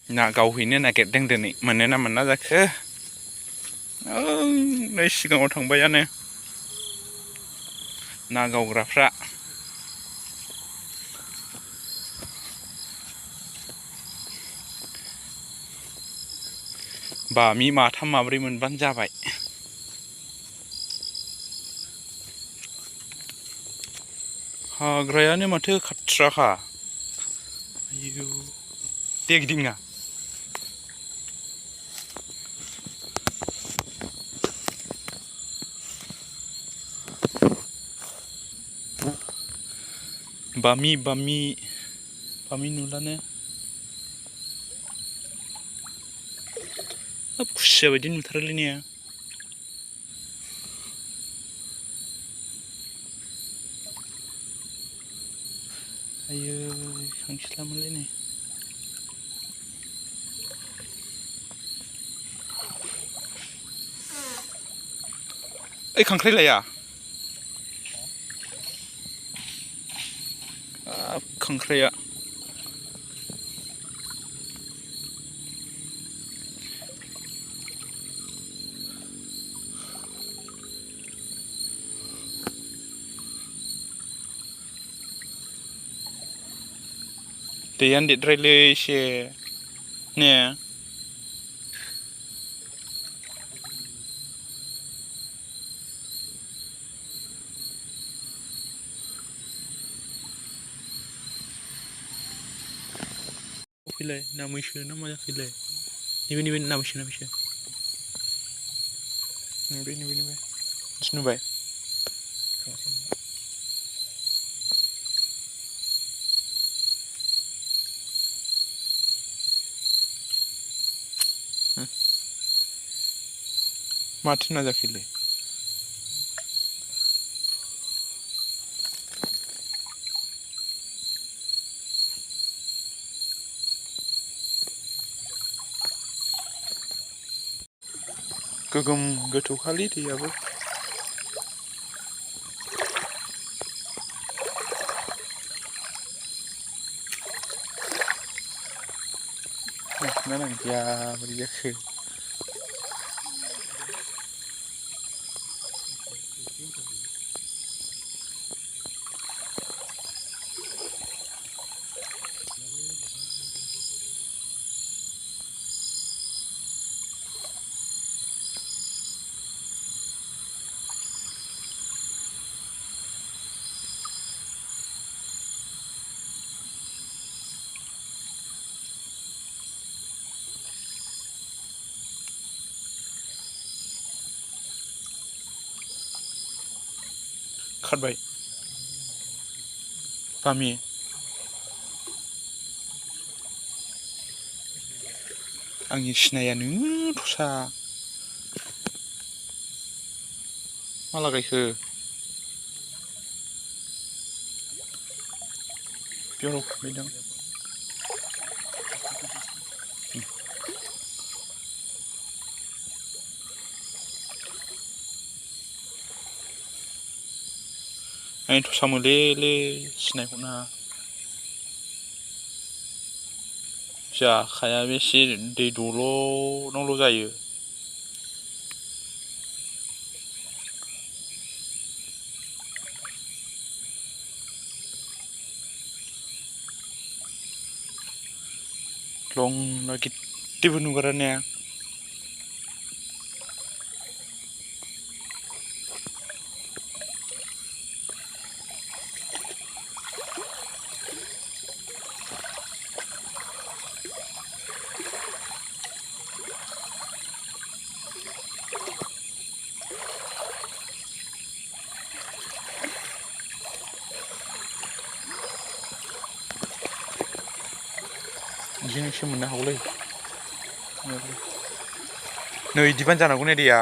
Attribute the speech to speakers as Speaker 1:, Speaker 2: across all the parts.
Speaker 1: ना गावहैनो नागिरदों दिनै मोनो ना मोना जाखो नै सिगाङाव थांबायानो ना गावग्राफ्रा बामि माथाम माब्रै मोनबानो जाबाय हाग्रायानो माथो खाथ्राखा आयौ दे गिदिंना बामि नुलानो खुसिया बायदि नुथारोलै ने आयै खांखिलामोनलै नै ओइ खांख्राइलाया खांख्राइया दैयानो देरद्रायलै एसे ने फैलाय ना मैसो ना मा जाखोलाय नैबे ना मैसो नुबाय नुबाय माथो ना जाखोलाय गोगोम गोथौखालै दैयाबो ना गैया बोरै जाखो खारबाय बामि आंनि सिनाया नोङो दस्रा मा लागायखो बेयाव फैदों आं दस्रा मोनलै सिनायहरना जाखाया बेसे दै दल'नावल' जायो लं ना गिदिरबो नुगोरा ने बिजोंसो मोननो हागौलै नै इदिबानो जानांगौ ने दैया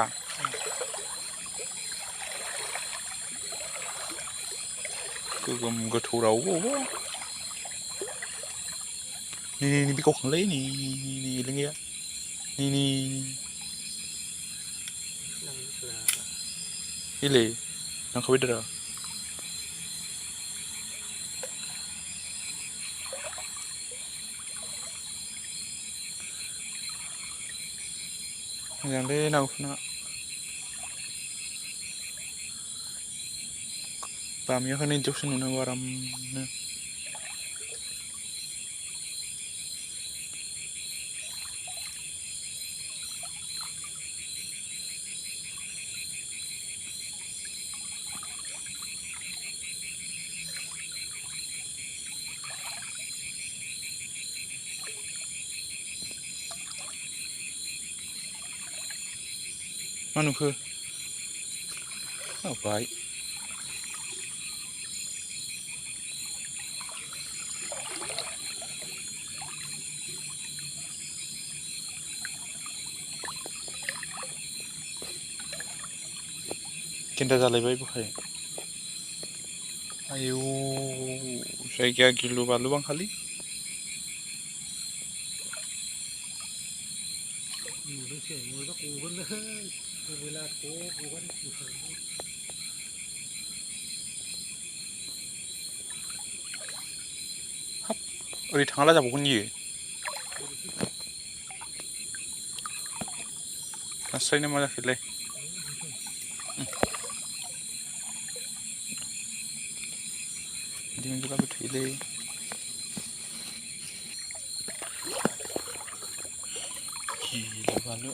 Speaker 1: गोगोम गोथौ रावबो नै बे गावखांलै नै एलेंगाया नै इलै नांखाबायदारा मोजांलै ना गुरना बामियाखौनो इदियावसो नुनांगौ आरामनो मा नुखो बाय गेन्दा जालायबाय बोखाय आयौ जायगाया गिलु बालु बांखालि
Speaker 2: नुदोंसै नुयोबा गगोनलै मबाइला थब गगारि बोखारनो
Speaker 1: ओरै थांला जाबावगोन इयो नास्रायना मा जाखोलाय बिदि मोनजोबाबो थैलै गिलु बालु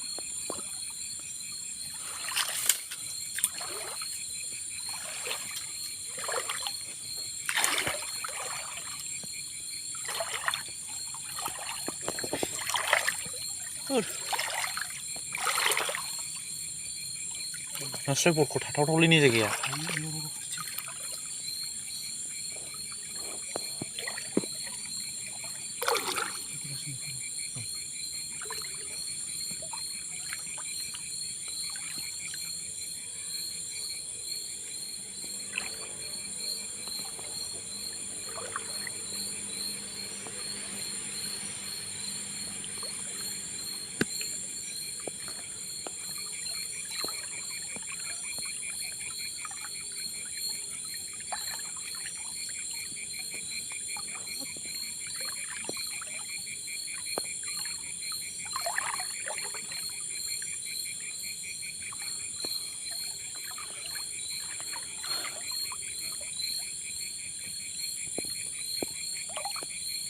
Speaker 1: नास्राय बरख' थाथावथावलै नै जायगाया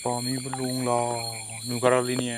Speaker 1: बामिबो दंला नुगारालै ने